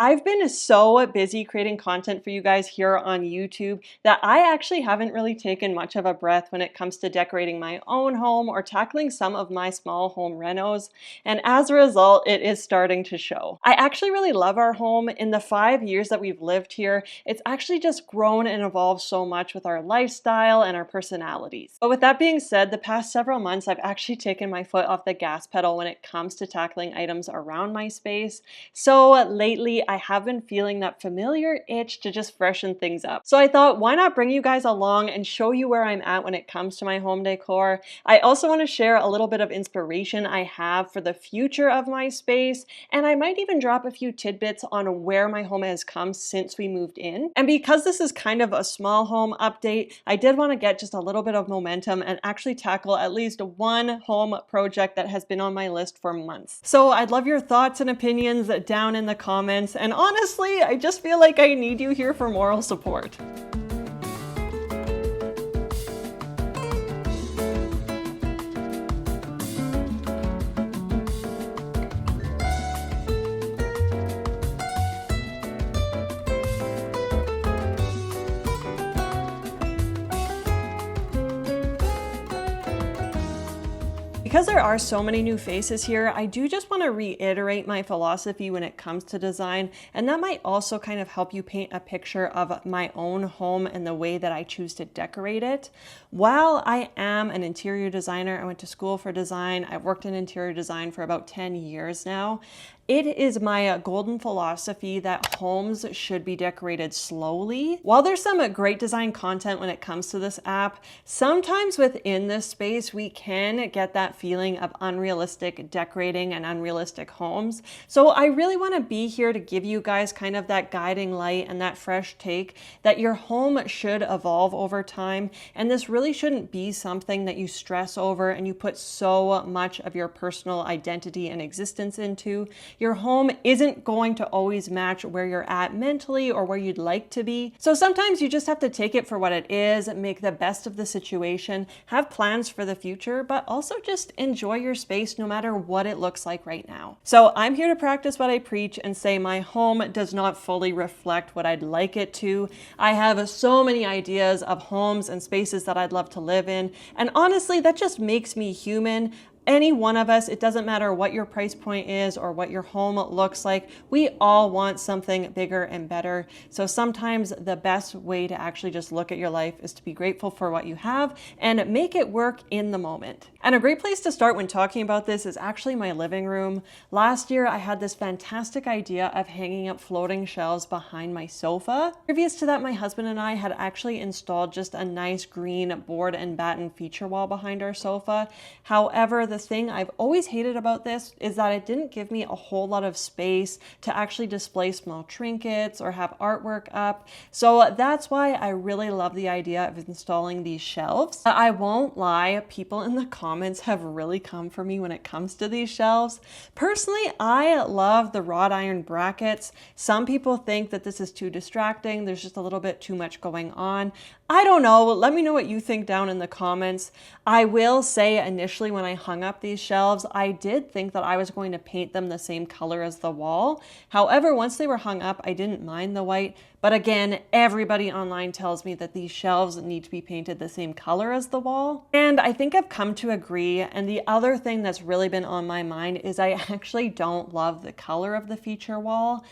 I've been so busy creating content for you guys here on YouTube that I actually haven't really taken much of a breath when it comes to decorating my own home or tackling some of my small home renos. And as a result, it is starting to show. I actually really love our home. In the 5 years that we've lived here, it's actually just grown and evolved so much with our lifestyle and our personalities. But with that being said, the past several months, I've actually taken my foot off the gas pedal when it comes to tackling items around my space. So lately, I have been feeling that familiar itch to just freshen things up. So I thought, why not bring you guys along and show you where I'm at when it comes to my home decor. I also want to share a little bit of inspiration I have for the future of my space, and I might even drop a few tidbits on where my home has come since we moved in. And because this is kind of a small home update, I did want to get just a little bit of momentum and actually tackle at least one home project that has been on my list for months. So I'd love your thoughts and opinions down in the comments. And honestly, I just feel like I need you here for moral support. Because there are so many new faces here, I do just want to reiterate my philosophy when it comes to design, and that might also kind of help you paint a picture of my own home and the way that I choose to decorate it. While I am an interior designer, I went to school for design, I've worked in interior design for about 10 years now, it is my golden philosophy that homes should be decorated slowly. While there's some great design content when it comes to this app, sometimes within this space we can get that feeling of unrealistic decorating and unrealistic homes. So I really want to be here to give you guys kind of that guiding light and that fresh take that your home should evolve over time, and this really shouldn't be something that you stress over and you put so much of your personal identity and existence into. Your home isn't going to always match where you're at mentally or where you'd like to be. So sometimes you just have to take it for what it is, make the best of the situation, have plans for the future, but also just enjoy your space no matter what it looks like right now. So I'm here to practice what I preach and say my home does not fully reflect what I'd like it to. I have so many ideas of homes and spaces that I'd love to live in, and honestly, that just makes me human. Any one of us, it doesn't matter what your price point is or what your home looks like, we all want something bigger and better. So sometimes the best way to actually just look at your life is to be grateful for what you have and make it work in the moment. And a great place to start when talking about this is actually my living room. Last year, I had this fantastic idea of hanging up floating shelves behind my sofa. Previous to that, my husband and I had actually installed just a nice green board and batten feature wall behind our sofa. However, the thing I've always hated about this is that it didn't give me a whole lot of space to actually display small trinkets or have artwork up. So that's why I really love the idea of installing these shelves. I won't lie, people in the comments have really come for me when it comes to these shelves. Personally, I love the wrought iron brackets. Some people think that this is too distracting. There's just a little bit too much going on. I don't know. Let me know what you think down in the comments. I will say initially when I hung up these shelves, I did think that I was going to paint them the same color as the wall. However, once they were hung up, I didn't mind the white. But again, everybody online tells me that these shelves need to be painted the same color as the wall. And I think I've come to agree. And the other thing that's really been on my mind is I actually don't love the color of the feature wall.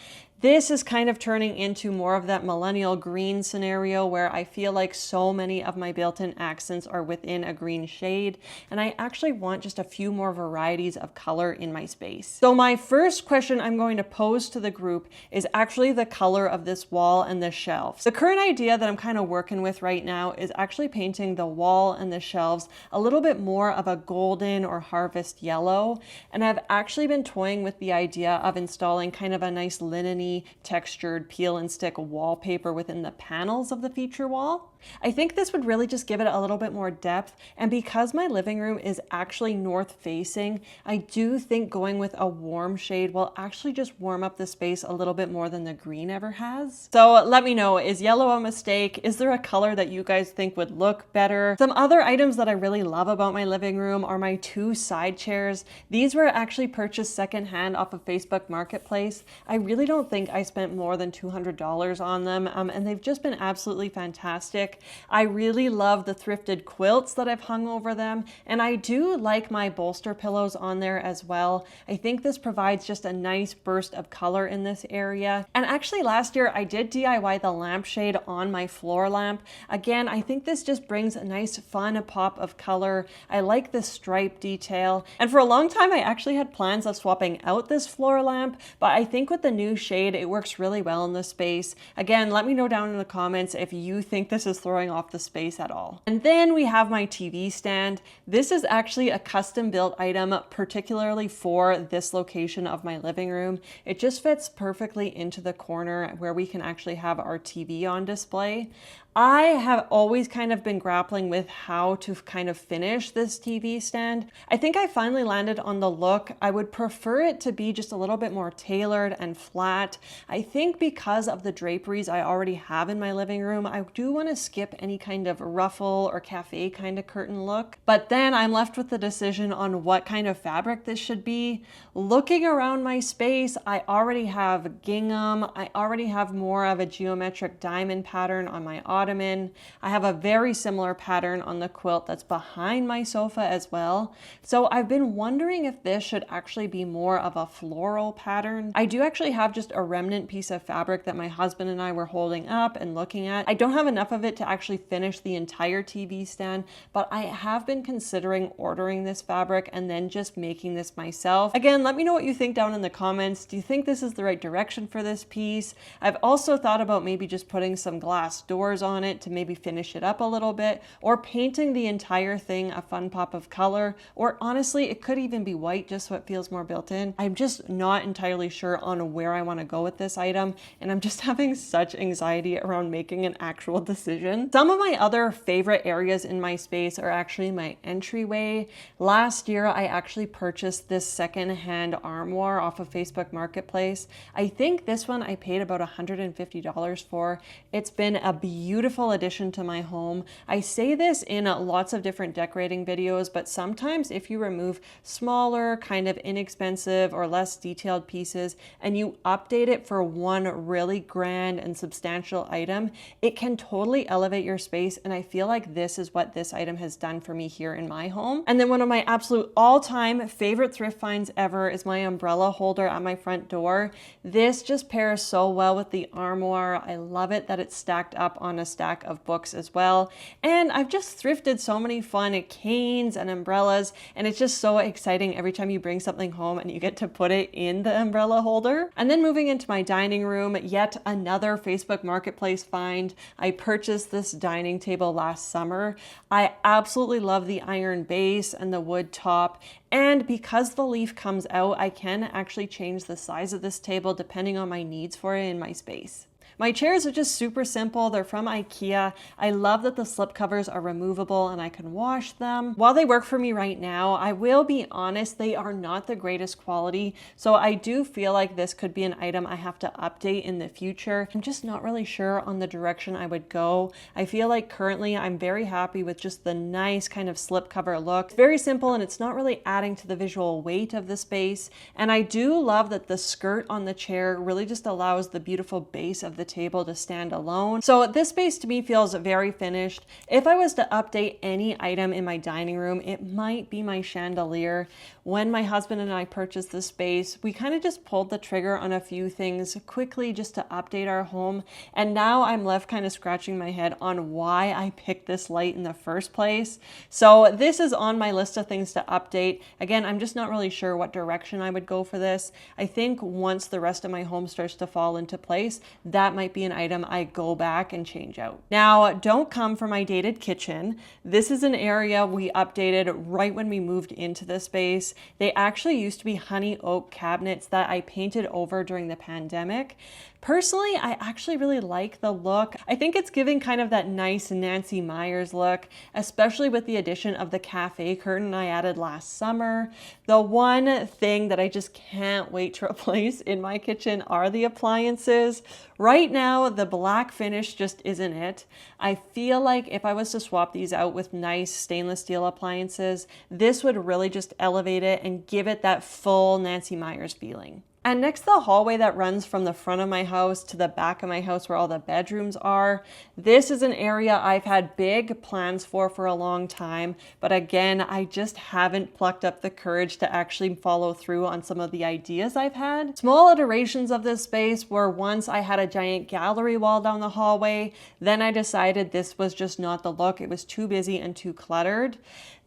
This is kind of turning into more of that millennial green scenario where I feel like so many of my built-in accents are within a green shade, and I actually want just a few more varieties of color in my space. So my first question I'm going to pose to the group is actually the color of this wall and the shelves. The current idea that I'm kind of working with right now is actually painting the wall and the shelves a little bit more of a golden or harvest yellow, and I've actually been toying with the idea of installing kind of a nice linen-y textured peel and stick wallpaper within the panels of the feature wall. I think this would really just give it a little bit more depth, and because my living room is actually north facing, I do think going with a warm shade will actually just warm up the space a little bit more than the green ever has. So let me know, is yellow a mistake? Is there a color that you guys think would look better? Some other items that I really love about my living room are my two side chairs. These were actually purchased secondhand off of Facebook Marketplace. I really don't think I spent more than $200 on them, and they've just been absolutely fantastic. I really love the thrifted quilts that I've hung over them, and I do like my bolster pillows on there as well. I think this provides just a nice burst of color in this area. And actually last year I did DIY the lampshade on my floor lamp. Again, I think this just brings a nice fun pop of color. I like the stripe detail, and for a long time I actually had plans of swapping out this floor lamp, but I think with the new shade it works really well in the space. Again, let me know down in the comments if you think this is throwing off the space at all. And then we have my TV stand. This is actually a custom built item particularly for this location of my living room. It just fits perfectly into the corner where we can actually have our TV on display. I have always kind of been grappling with how to kind of finish this TV stand. I think I finally landed on the look. I would prefer it to be just a little bit more tailored and flat. I think because of the draperies I already have in my living room, I do want to skip any kind of ruffle or cafe kind of curtain look. But then I'm left with the decision on what kind of fabric this should be. Looking around my space, I already have gingham. I already have more of a geometric diamond pattern on my ottoman. I have a very similar pattern on the quilt that's behind my sofa as well. So I've been wondering if this should actually be more of a floral pattern. I do actually have just a remnant piece of fabric that my husband and I were holding up and looking at. I don't have enough of it to actually finish the entire TV stand, but I have been considering ordering this fabric and then just making this myself. Again, let me know what you think down in the comments. Do you think this is the right direction for this piece? I've also thought about maybe just putting some glass doors on it to maybe finish it up a little bit, or painting the entire thing a fun pop of color, or honestly it could even be white just so it feels more built in. I'm just not entirely sure on where I want to go with this item, and I'm just having such anxiety around making an actual decision. Some of my other favorite areas in my space are actually my entryway. Last year I actually purchased this second-hand armoire off of Facebook Marketplace. I think this one I paid about $150 for. It's been a beautiful addition to my home. I say this in lots of different decorating videos, but sometimes if you remove smaller, kind of inexpensive or less detailed pieces and you update it for one really grand and substantial item, it can totally elevate your space, and I feel like this is what this item has done for me here in my home. And then one of my absolute all-time favorite thrift finds ever is my umbrella holder at my front door. This just pairs so well with the armoire. I love it that it's stacked up on a stack of books as well. And I've just thrifted so many fun canes and umbrellas, and it's just so exciting every time you bring something home and you get to put it in the umbrella holder. And then moving into my dining room, yet another Facebook Marketplace find. I purchased this dining table last summer. I absolutely love the iron base and the wood top. And because the leaf comes out, I can actually change the size of this table depending on my needs for it in my space. My chairs are just super simple. They're from IKEA. I love that the slip covers are removable and I can wash them. While they work for me right now, I will be honest, they are not the greatest quality. So I do feel like this could be an item I have to update in the future. I'm just not really sure on the direction I would go. I feel like currently I'm very happy with just the nice kind of slip cover look. It's very simple and it's not really adding to the visual weight of the space. And I do love that the skirt on the chair really just allows the beautiful base of the table to stand alone. So this space to me feels very finished. If I was to update any item in my dining room, it might be my chandelier. When my husband and I purchased this space, we kind of just pulled the trigger on a few things quickly just to update our home. And now I'm left kind of scratching my head on why I picked this light in the first place. So this is on my list of things to update. Again, I'm just not really sure what direction I would go for this. I think once the rest of my home starts to fall into place, that that might be an item I go back and change out. Now, don't come for my dated kitchen. This is an area we updated right when we moved into the space. They actually used to be honey oak cabinets that I painted over during the pandemic. Personally, I actually really like the look. I think it's giving kind of that nice Nancy Meyers look, especially with the addition of the cafe curtain I added last summer. The one thing that I just can't wait to replace in my kitchen are the appliances. Right now, the black finish just isn't it. I feel like if I was to swap these out with nice stainless steel appliances, this would really just elevate it and give it that full Nancy Meyers feeling. And next, the hallway that runs from the front of my house to the back of my house where all the bedrooms are. This is an area I've had big plans for a long time, but again, I just haven't plucked up the courage to actually follow through on some of the ideas I've had. Small iterations of this space were once I had a giant gallery wall down the hallway, then I decided this was just not the look. It was too busy and too cluttered.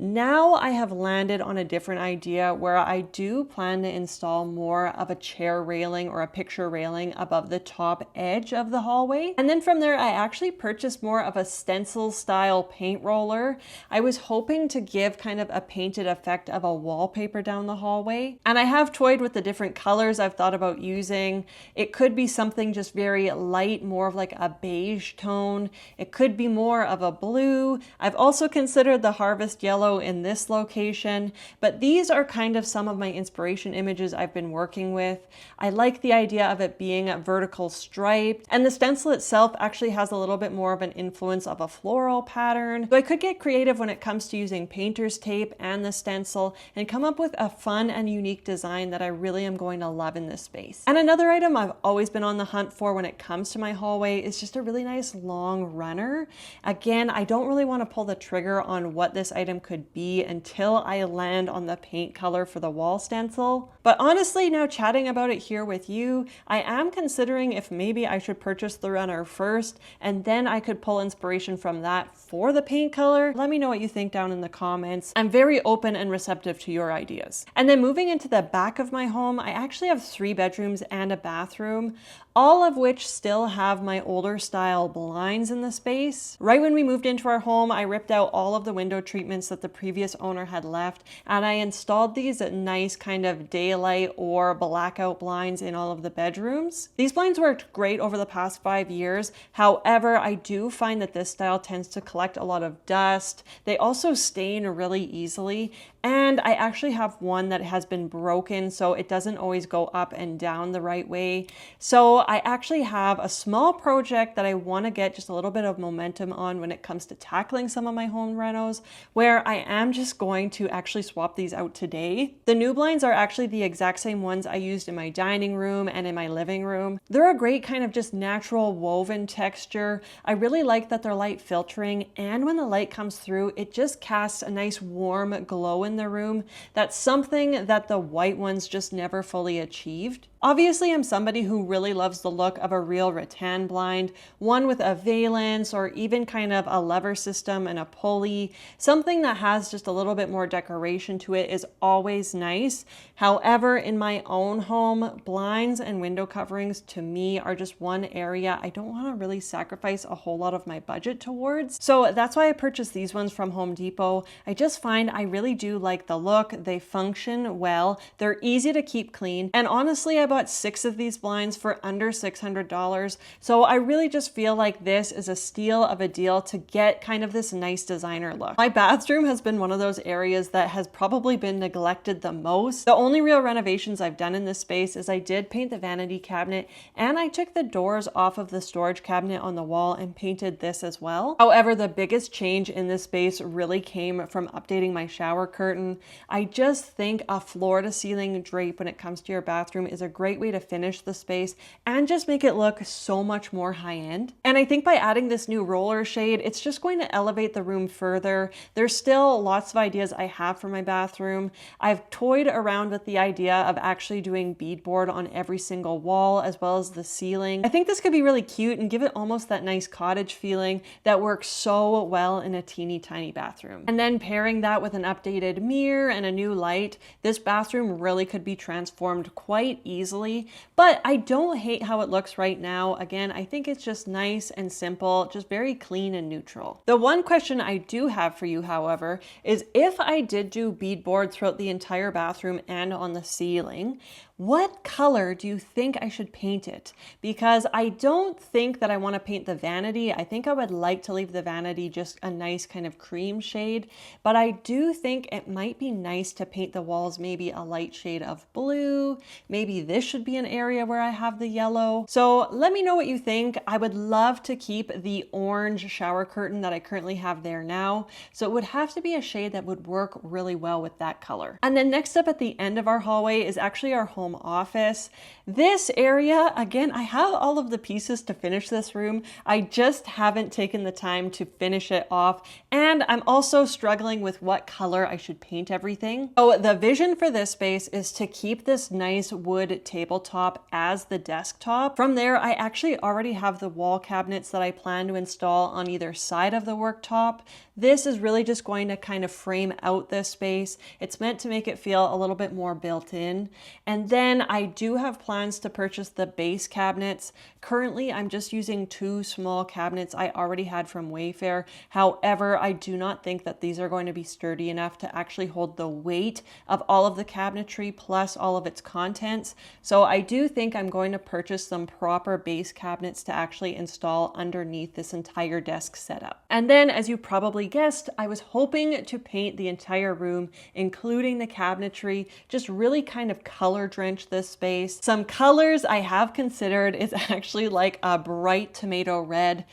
Now I have landed on a different idea where I do plan to install more of a chair railing or a picture railing above the top edge of the hallway. And then from there, I actually purchased more of a stencil style paint roller. I was hoping to give kind of a painted effect of a wallpaper down the hallway. And I have toyed with the different colors I've thought about using. It could be something just very light, more of like a beige tone. It could be more of a blue. I've also considered the harvest yellow in this location, but these are kind of some of my inspiration images I've been working with. I like the idea of it being vertical striped, and the stencil itself actually has a little bit more of an influence of a floral pattern. So I could get creative when it comes to using painter's tape and the stencil and come up with a fun and unique design that I really am going to love in this space. And another item I've always been on the hunt for when it comes to my hallway is just a really nice long runner. Again, I don't really want to pull the trigger on what this item could be until I land on the paint color for the wall stencil. But honestly, now chatting about it here with you, I am considering if maybe I should purchase the runner first and then I could pull inspiration from that for the paint color. Let me know what you think down in the comments. I'm very open and receptive to your ideas. And then moving into the back of my home, I actually have 3 bedrooms and a bathroom, all of which still have my older style blinds in the space. Right when we moved into our home, I ripped out all of the window treatments that the previous owner had left, and I installed these nice kind of daylight or blackout blinds in all of the bedrooms. These blinds worked great over the past 5 years. However, I do find that this style tends to collect a lot of dust. They also stain really easily, and I actually have one that has been broken, so it doesn't always go up and down the right way. So I actually have a small project that I want to get just a little bit of momentum on when it comes to tackling some of my home renos, where I am just going to actually swap these out today. The new blinds are actually the exact same ones I used in my dining room and in my living room. They're a great kind of just natural woven texture. I really like that they're light filtering, and when the light comes through, it just casts a nice warm glow in the room. That's something that the white ones just never fully achieved. Obviously, I'm somebody who really loves the look of a real rattan blind, one with a valance or even kind of a lever system and a pulley. Something that has just a little bit more decoration to it is always nice. However, in my own home, blinds and window coverings to me are just one area I don't want to really sacrifice a whole lot of my budget towards. So that's why I purchased these ones from Home Depot. I just find I really do like the look. They function well. They're easy to keep clean. And honestly, I bought 6 of these blinds for under $600. So I really just feel like this is a steal of a deal to get kind of this nice designer look. My bathroom has been one of those areas that has probably been neglected the most. The only real renovations I've done in this space is I did paint the vanity cabinet, and I took the doors off of the storage cabinet on the wall and painted this as well. However, the biggest change in this space really came from updating my shower curtain. I just think a floor to ceiling drape when it comes to your bathroom is a great way to finish the space and just make it look so much more high-end. And I think by adding this new roller shade, it's just going to elevate the room further. There's still lots of ideas I have for my bathroom. I've toyed around with the idea of actually doing beadboard on every single wall as well as the ceiling. I think this could be really cute and give it almost that nice cottage feeling that works so well in a teeny tiny bathroom. And then pairing that with an updated heated mirror and a new light, this bathroom really could be transformed quite easily, but I don't hate how it looks right now. Again, I think it's just nice and simple, just very clean and neutral. The one question I do have for you, however, is if I did do beadboard throughout the entire bathroom and on the ceiling, what color do you think I should paint it? Because I don't think that I want to paint the vanity. I think I would like to leave the vanity just a nice kind of cream shade, but I do think it might be nice to paint the walls maybe a light shade of blue. Maybe this should be an area where I have the yellow. So let me know what you think. I would love to keep the orange shower curtain that I currently have there now. So it would have to be a shade that would work really well with that color. And then next up at the end of our hallway is actually our home office. This area, again, I have all of the pieces to finish this room. I just haven't taken the time to finish it off. And I'm also struggling with what color I should paint everything. So the vision for this space is to keep this nice wood tabletop as the desktop. From there, I actually already have the wall cabinets that I plan to install on either side of the worktop. This is really just going to kind of frame out this space. It's meant to make it feel a little bit more built in. And then I do have plans to purchase the base cabinets. Currently, I'm just using 2 small cabinets I already had from Wayfair. However, I do not think that these are going to be sturdy enough to actually hold the weight of all of the cabinetry plus all of its contents. So I do think I'm going to purchase some proper base cabinets to actually install underneath this entire desk setup. And then, as you probably guessed, I was hoping to paint the entire room, including the cabinetry, just really kind of color drench this space. Some colors I have considered is actually like a bright tomato red,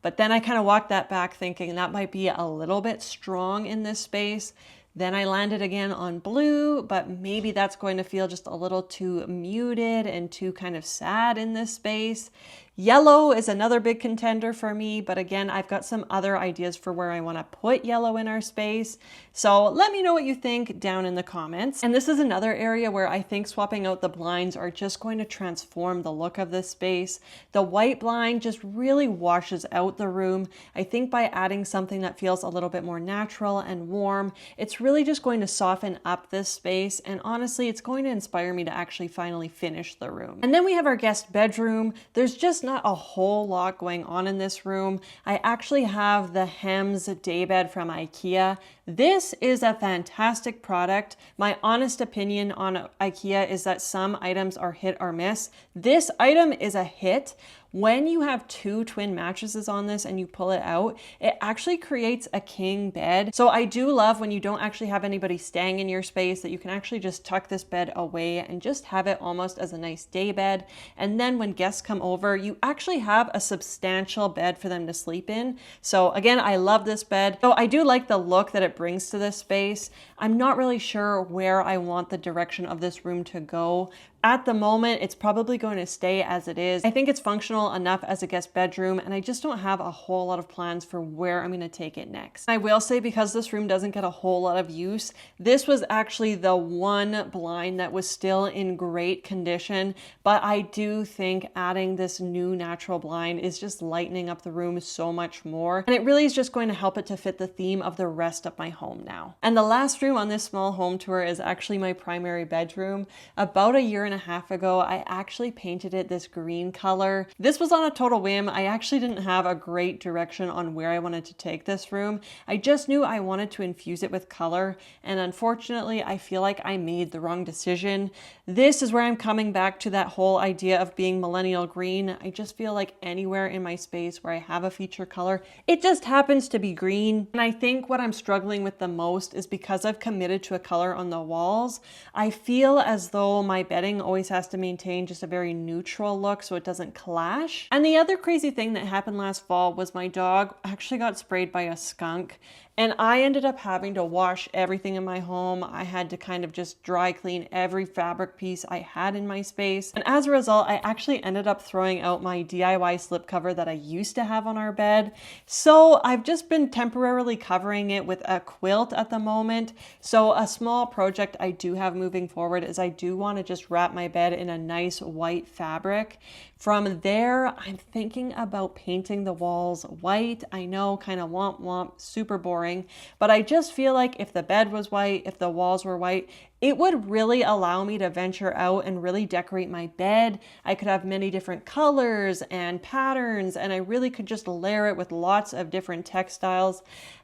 but then I kind of walked that back thinking that might be a little bit strong in this space. Then I landed again on blue, but maybe that's going to feel just a little too muted and too kind of sad in this space. Yellow is another big contender for me, but again, I've got some other ideas for where I want to put yellow in our space. So let me know what you think down in the comments. And this is another area where I think swapping out the blinds are just going to transform the look of this space. The white blind just really washes out the room. I think by adding something that feels a little bit more natural and warm, it's really just going to soften up this space. And honestly, it's going to inspire me to actually finally finish the room. And then we have our guest bedroom. There's just not a whole lot going on in this room. I actually have the Hems daybed from IKEA. This is a fantastic product. My honest opinion on IKEA is that some items are hit or miss. This item is a hit. When you have 2 twin mattresses on this and you pull it out, it actually creates a king bed. So I do love when you don't actually have anybody staying in your space that you can actually just tuck this bed away and just have it almost as a nice day bed. And then when guests come over, you actually have a substantial bed for them to sleep in. So again, I love this bed. So I do like the look that it brings to this space. I'm not really sure where I want the direction of this room to go. At the moment, it's probably going to stay as it is. I think it's functional enough as a guest bedroom, and I just don't have a whole lot of plans for where I'm going to take it next. I will say, because this room doesn't get a whole lot of use, this was actually the one blind that was still in great condition, but I do think adding this new natural blind is just lightening up the room so much more, and it really is just going to help it to fit the theme of the rest of my home now. And the last room on this small home tour is actually my primary bedroom. About a year and a half ago, I actually painted it this green color. This was on a total whim. I actually didn't have a great direction on where I wanted to take this room. I just knew I wanted to infuse it with color, and unfortunately, I feel like I made the wrong decision. This is where I'm coming back to that whole idea of being millennial green. I just feel like anywhere in my space where I have a feature color, it just happens to be green. And I think what I'm struggling with the most is because I've committed to a color on the walls, I feel as though my bedding always has to maintain just a very neutral look so it doesn't clash. And the other crazy thing that happened last fall was my dog actually got sprayed by a skunk, and I ended up having to wash everything in my home. I had to kind of just dry clean every fabric piece I had in my space. And as a result, I actually ended up throwing out my DIY slipcover that I used to have on our bed. So I've just been temporarily covering it with a quilt at the moment. So a small project I do have moving forward is I do want to just wrap my bed in a nice white fabric. From there, I'm thinking about painting the walls white. I know, kind of womp womp, super boring, but I just feel like if the bed was white, if the walls were white, it would really allow me to venture out and really decorate my bed. I could have many different colors and patterns, and I really could just layer it with lots of different textiles.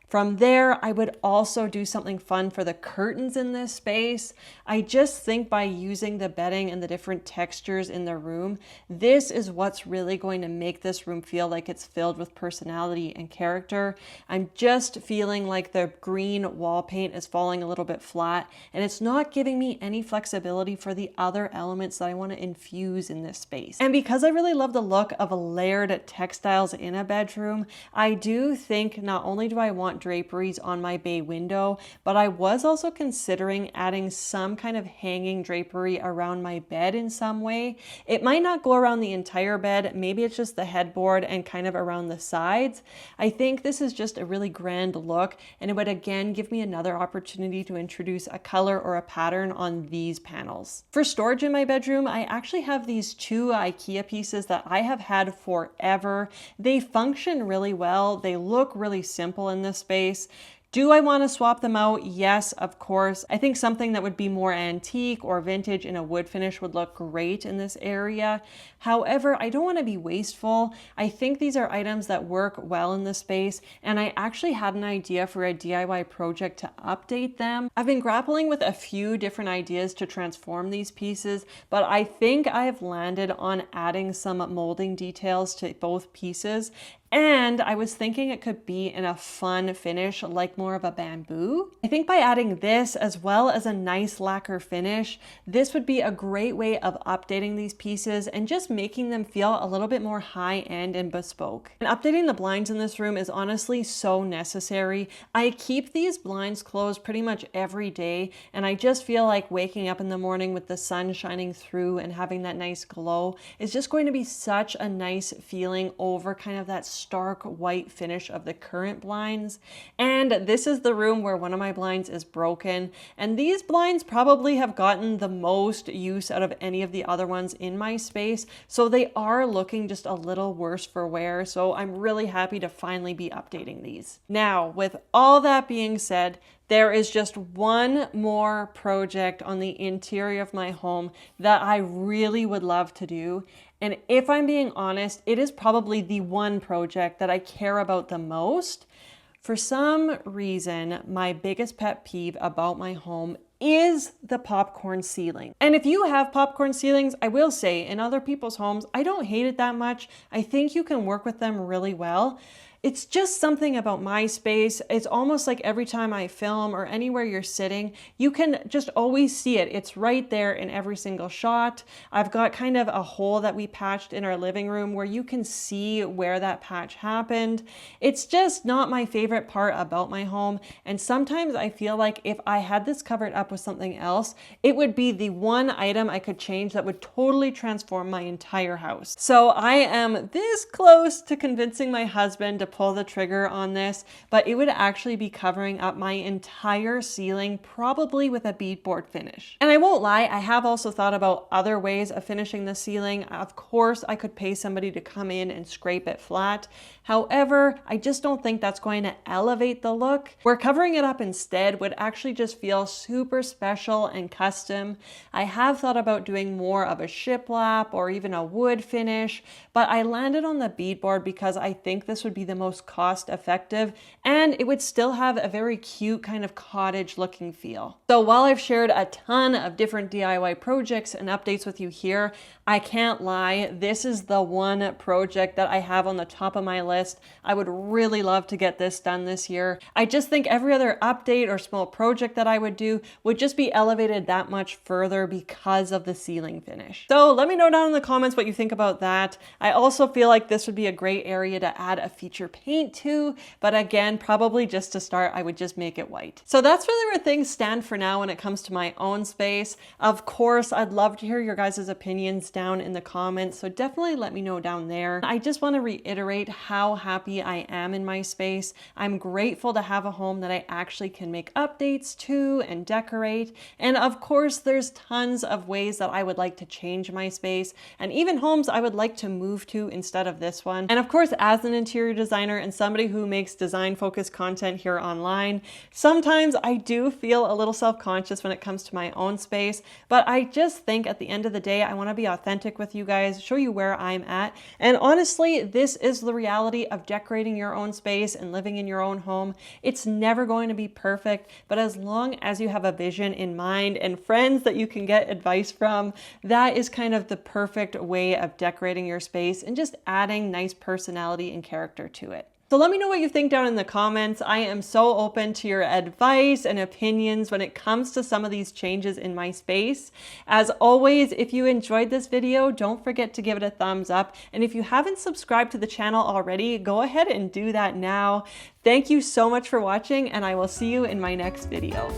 From there, I would also do something fun for the curtains in this space. I just think by using the bedding and the different textures in the room, this is what's really going to make this room feel like it's filled with personality and character. I'm just feeling like the green wall paint is falling a little bit flat, and it's not giving me any flexibility for the other elements that I want to infuse in this space. And because I really love the look of layered textiles in a bedroom, I do think not only do I want draperies on my bay window, but I was also considering adding some kind of hanging drapery around my bed in some way. It might not go around the entire bed, maybe it's just the headboard and kind of around the sides. I think this is just a really grand look, and it would again give me another opportunity to introduce a color or a pattern on these panels. For storage in my bedroom, I actually have these two IKEA pieces that I have had forever. They function really well. They look really simple in this space. Do I want to swap them out? Yes, of course. I think something that would be more antique or vintage in a wood finish would look great in this area. However, I don't want to be wasteful. I think these are items that work well in this space, and I actually had an idea for a DIY project to update them. I've been grappling with a few different ideas to transform these pieces, but I think I have landed on adding some molding details to both pieces. And I was thinking it could be in a fun finish, like more of a bamboo. I think by adding this as well as a nice lacquer finish, this would be a great way of updating these pieces and just making them feel a little bit more high-end and bespoke. And updating the blinds in this room is honestly so necessary. I keep these blinds closed pretty much every day, and I just feel like waking up in the morning with the sun shining through and having that nice glow is just going to be such a nice feeling over kind of that stark white finish of the current blinds. And this is the room where one of my blinds is broken, and these blinds probably have gotten the most use out of any of the other ones in my space, so they are looking just a little worse for wear. So I'm really happy to finally be updating these. Now, with all that being said, there is just one more project on the interior of my home that I really would love to do. And if I'm being honest, it is probably the one project that I care about the most. For some reason, my biggest pet peeve about my home is the popcorn ceiling. And if you have popcorn ceilings, I will say in other people's homes, I don't hate it that much. I think you can work with them really well. It's just something about my space. It's almost like every time I film or anywhere you're sitting, you can just always see it. It's right there in every single shot. I've got kind of a hole that we patched in our living room where you can see where that patch happened. It's just not my favorite part about my home. And sometimes I feel like if I had this covered up with something else, it would be the one item I could change that would totally transform my entire house. So I am this close to convincing my husband to pull the trigger on this, but it would actually be covering up my entire ceiling, probably with a beadboard finish. And I won't lie, I have also thought about other ways of finishing the ceiling. Of course, I could pay somebody to come in and scrape it flat. However, I just don't think that's going to elevate the look. Where covering it up instead would actually just feel super special and custom. I have thought about doing more of a shiplap or even a wood finish, but I landed on the beadboard because I think this would be the most cost effective, and it would still have a very cute kind of cottage looking feel. So while I've shared a ton of different DIY projects and updates with you here, I can't lie, this is the one project that I have on the top of my list. I would really love to get this done this year. I just think every other update or small project that I would do would just be elevated that much further because of the ceiling finish. So let me know down in the comments what you think about that. I also feel like this would be a great area to add a feature paint to, but again, probably just to start, I would just make it white. So that's really where things stand for now when it comes to my own space. Of course, I'd love to hear your guys' opinions down in the comments, so definitely let me know down there. I just want to reiterate how happy I am in my space. I'm grateful to have a home that I actually can make updates to and decorate. And of course, there's tons of ways that I would like to change my space, and even homes I would like to move to instead of this one. And of course, as an interior designer and somebody who makes design focused content here online, sometimes I do feel a little self-conscious when it comes to my own space, but I just think at the end of the day, I want to be authentic with you guys, show you where I'm at. And honestly, this is the reality of decorating your own space and living in your own home. It's never going to be perfect, but as long as you have a vision in mind and friends that you can get advice from, that is kind of the perfect way of decorating your space and just adding nice personality and character to it. So let me know what you think down in the comments. I am so open to your advice and opinions when it comes to some of these changes in my space. As always, if you enjoyed this video, don't forget to give it a thumbs up. And if you haven't subscribed to the channel already, go ahead and do that now. Thank you so much for watching, and I will see you in my next video.